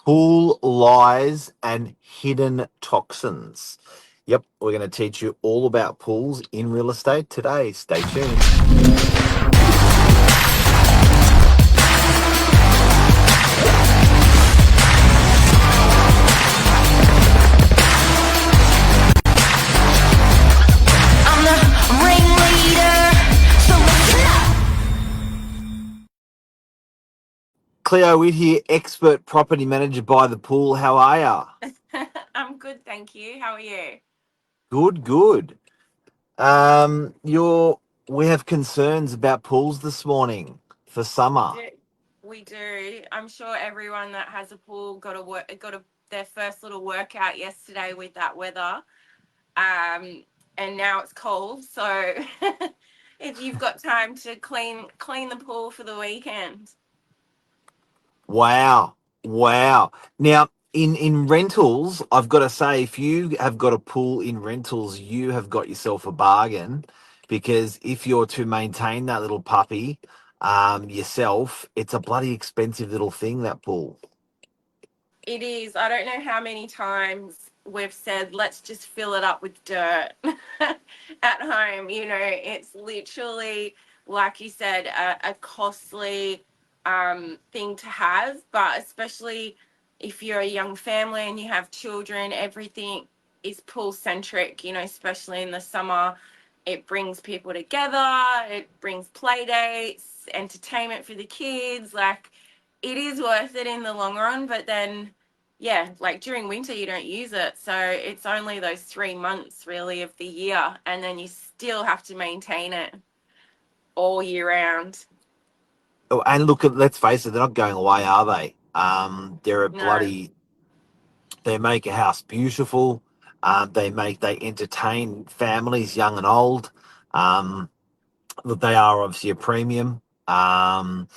Pool lies and hidden toxins. Yep, we're going to teach you all about pools in real estate today. Stay tuned. I'm the ringleader, so listen up. Cleo Witt here, expert property manager by the pool. How are ya? I'm good, thank you. How are you? Good, good. We have concerns about pools this morning for We summer. do. We do. I'm sure everyone that has a pool got their first little workout yesterday with that weather. And now it's cold, so if you've got time to clean the pool for the weekend. Wow. Wow. Now, in rentals, I've got to say, if you have got a pool in rentals, you have got yourself a bargain, because if you're to maintain that little puppy yourself, it's a bloody expensive little thing, that pool. It is. I don't know how many times we've said, let's just fill it up with dirt at home. It's literally, like you said, a costly thing to have, but especially if you're a young family and you have children, everything is pool centric, especially in the summer. It brings people together, it brings play dates, entertainment for the kids. Like, it is worth it in the long run, but then yeah, like during winter you don't use it, so it's only those 3 months really of the year, and then you still have to maintain it all year round. Oh, and look, let's face it, they're not going away, are they? They're a No. bloody. They make a house beautiful. They entertain families, young and old. Um, they are obviously a premium. Now,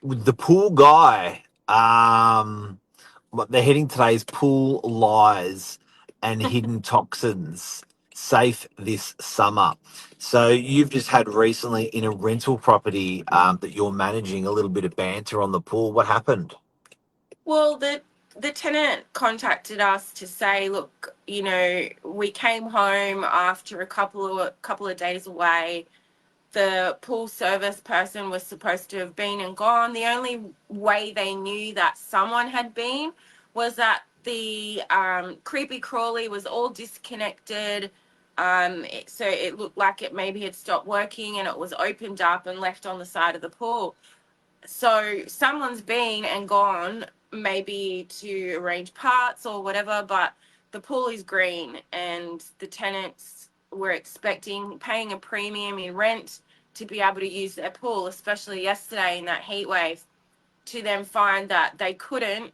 with the pool guy, what they're heading today is pool lies and hidden toxins. Safe this summer. So you've just had recently in a rental property that you're managing a little bit of banter on the pool. What happened? Well, the tenant contacted us to say, look, we came home after a couple of days away. The pool service person was supposed to have been and gone. The only way they knew that someone had been was that the creepy crawly was all disconnected. So it looked like it maybe had stopped working and it was opened up and left on the side of the pool. So someone's been and gone, maybe to arrange parts or whatever, but the pool is green and the tenants were expecting paying a premium in rent to be able to use their pool, especially yesterday in that heat wave, to then find that they couldn't,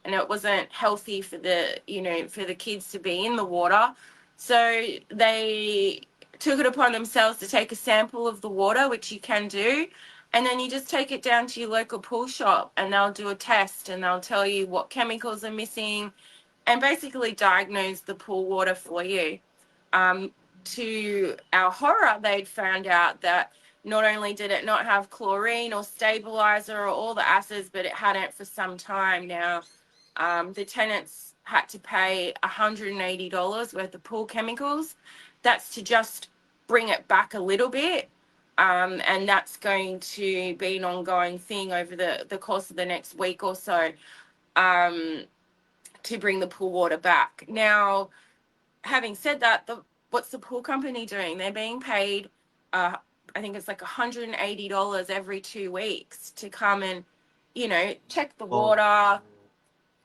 and it wasn't healthy for the kids to be in the water. So they took it upon themselves to take a sample of the water, which you can do, and then you just take it down to your local pool shop and they'll do a test and they'll tell you what chemicals are missing and basically diagnose the pool water for you. um, to our horror, they'd found out that not only did it not have chlorine or stabilizer or all the acids, but it hadn't for some time now. The tenants had to pay $180 worth of pool chemicals. That's to just bring it back a little bit. And that's going to be an ongoing thing over the course of the next week or so, um, to bring the pool water back. Now, having said that, what's the pool company doing? They're being paid, I think it's like $180 every 2 weeks to come and, check the water,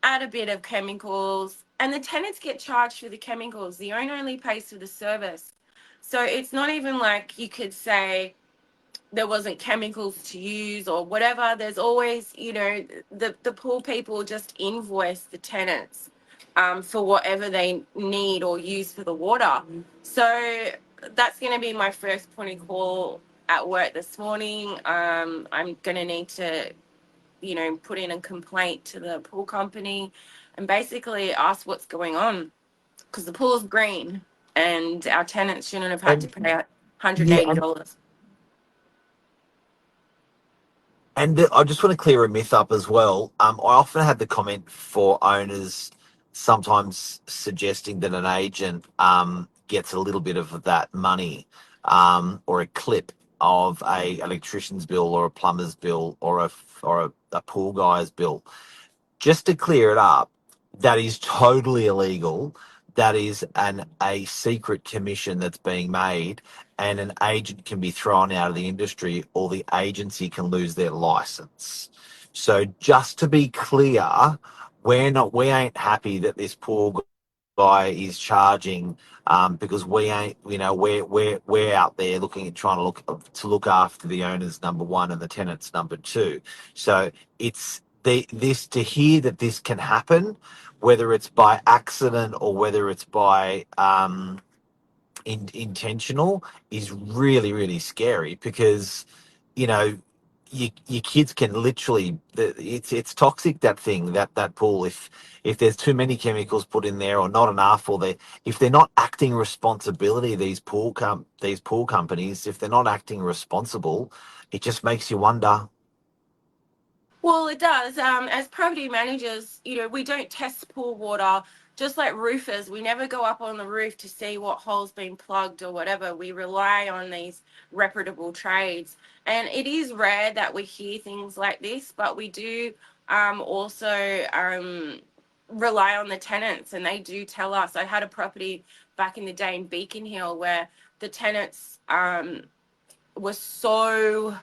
add a bit of chemicals, and the tenants get charged for the chemicals. The owner only pays for the service. So it's not even like you could say there wasn't chemicals to use or whatever. There's always, the pool people just invoice the tenants for whatever they need or use for the water. So that's going to be my first point of call at work this morning. I'm going to need to, put in a complaint to the pool company and basically ask what's going on, because the pool's green and our tenants shouldn't have had to And pay yeah, $180. And I just want to clear a myth up as well. I often had the comment for owners sometimes suggesting that an agent gets a little bit of that money or a clip of a electrician's bill or a plumber's bill or a pool guy's bill. Just to clear it up, that is totally illegal. That is a secret commission that's being made, and an agent can be thrown out of the industry, or the agency can lose their license. So just to be clear, we ain't happy that this poor guy is charging because we ain't, we're out there looking at trying to look after the owners number one and the tenants number two. So it's this to hear that this can happen, whether it's by accident or whether it's by intentional, is really really scary because you know your kids can literally, it's toxic, that thing, that pool, if there's too many chemicals put in there or not enough, or they, if they're not acting responsibility, these pool companies, if they're not acting responsible, it just makes you wonder. Well, it does. As property managers, we don't test pool water. Just like roofers, we never go up on the roof to see what hole's been plugged or whatever. We rely on these reputable trades. And it is rare that we hear things like this, but we do also rely on the tenants, and they do tell us. I had a property back in the day in Beacon Hill where the tenants were so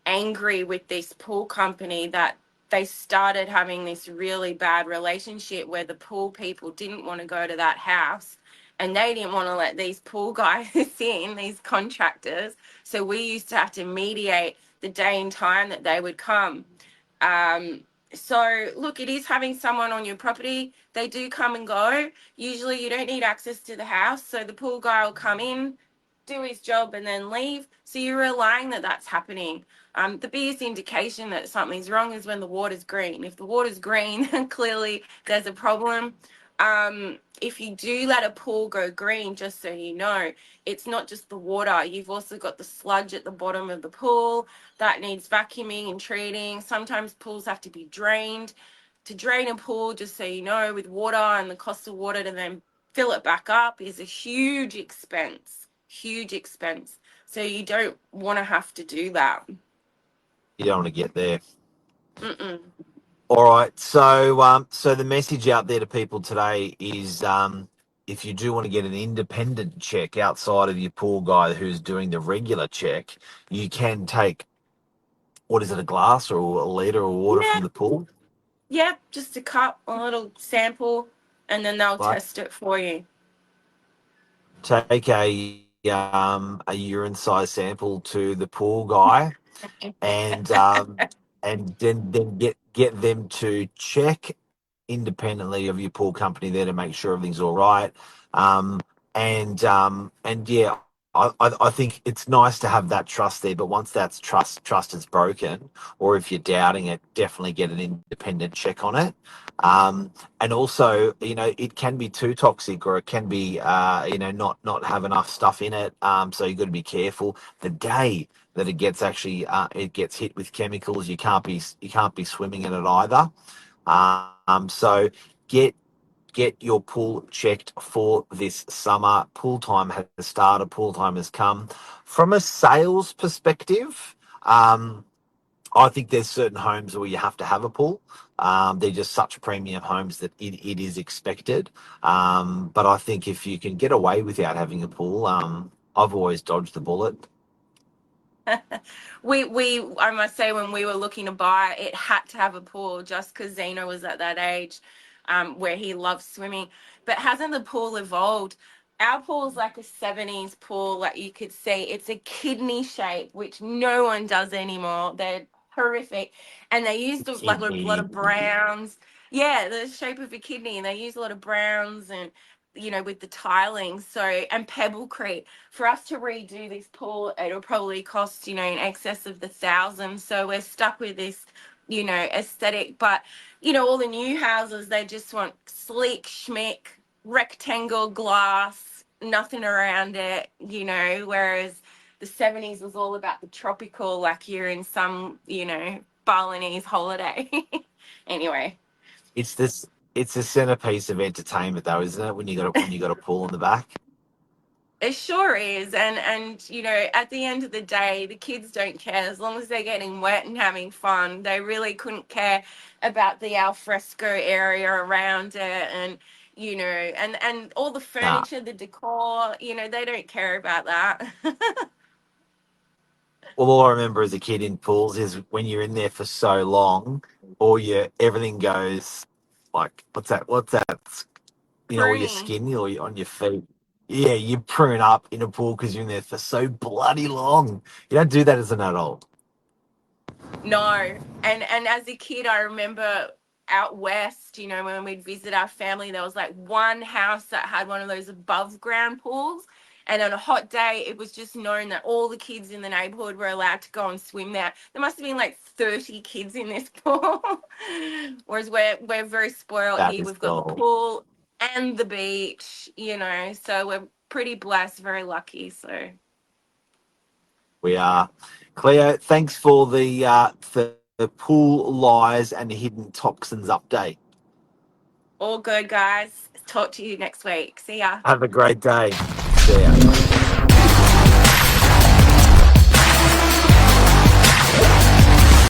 angry with this pool company that they started having this really bad relationship where the pool people didn't want to go to that house, and they didn't want to let these pool guys in, these contractors. So we used to have to mediate the day and time that they would come. Um, so look, it is having someone on your property. They do come and go. Usually you don't need access to the house. So the pool guy will come in, do his job, and then leave. So you're relying that that's happening. The biggest indication that something's wrong is when the water's green. If the water's green, clearly there's a problem. If you do let a pool go green, just so you know, it's not just the water. You've also got the sludge at the bottom of the pool that needs vacuuming and treating. Sometimes pools have to be drained. To drain a pool, just so you know, with water and the cost of water to then fill it back up is a huge expense. Huge expense. So you don't want to have to do that. You don't want to get there. Mm-mm. All right. So the message out there to people today is, if you do want to get an independent check outside of your pool guy who's doing the regular check, you can take, what is it, a glass or a liter of water Yeah, from the pool, yeah, just a cup, a little sample, and then they'll right? test it for you. Take a urine size sample to the pool guy, and then get them to check independently of your pool company there to make sure everything's all right. Um, and yeah, I think it's nice to have that trust there, but once that's trust is broken, or if you're doubting it, definitely get an independent check on it. And also, it can be too toxic, or it can be, not have enough stuff in it. So you've got to be careful. The day that it gets hit with chemicals, you can't be swimming in it either. So get get your pool checked for this summer. Pool time has started. Pool time has come. From a sales perspective, I think there's certain homes where you have to have a pool. They're just such premium homes that it is expected. But I think if you can get away without having a pool, I've always dodged the bullet. We I must say, when we were looking to buy, it had to have a pool just because Zeno was at that age where he loves swimming. But hasn't the pool evolved? Our pool's like a 70s pool, like you could see. It's a kidney shape, which no one does anymore. They're horrific. And they used like a lot Kidney. of browns. Yeah, the shape of a kidney. And they use a lot of browns and, with the tiling. So, and pebblecrete. For us to redo this pool, it'll probably cost, in excess of the thousand. So we're stuck with this, aesthetic. But, all the new houses, they just want sleek schmick, rectangle glass, nothing around it, whereas the 70s was all about the tropical, like you're in some, Balinese holiday. Anyway. It's this. It's a centerpiece of entertainment, though, isn't it? When you got a pool in the back. It sure is. And at the end of the day, the kids don't care as long as they're getting wet and having fun. They really couldn't care about the alfresco area around it and all the Nah. furniture, the decor, they don't care about that. Well, all I remember as a kid in pools is when you're in there for so long, everything goes like what's that? What's that? All your Pruny. skin or on your feet. Yeah, you prune up in a pool because you're in there for so bloody long. You don't do that as an adult. No. And as a kid, I remember out west, when we'd visit our family, there was like one house that had one of those above ground pools. And on a hot day, it was just known that all the kids in the neighborhood were allowed to go and swim there. There must have been like 30 kids in this pool. Whereas we're very spoiled That here. is We've got the dull. pool and the beach, so we're pretty blessed, very lucky. So We are. Cleo, thanks for the pool lies and hidden toxins update. all good, guys. Talk to you next week. See ya. Have a great day. See ya.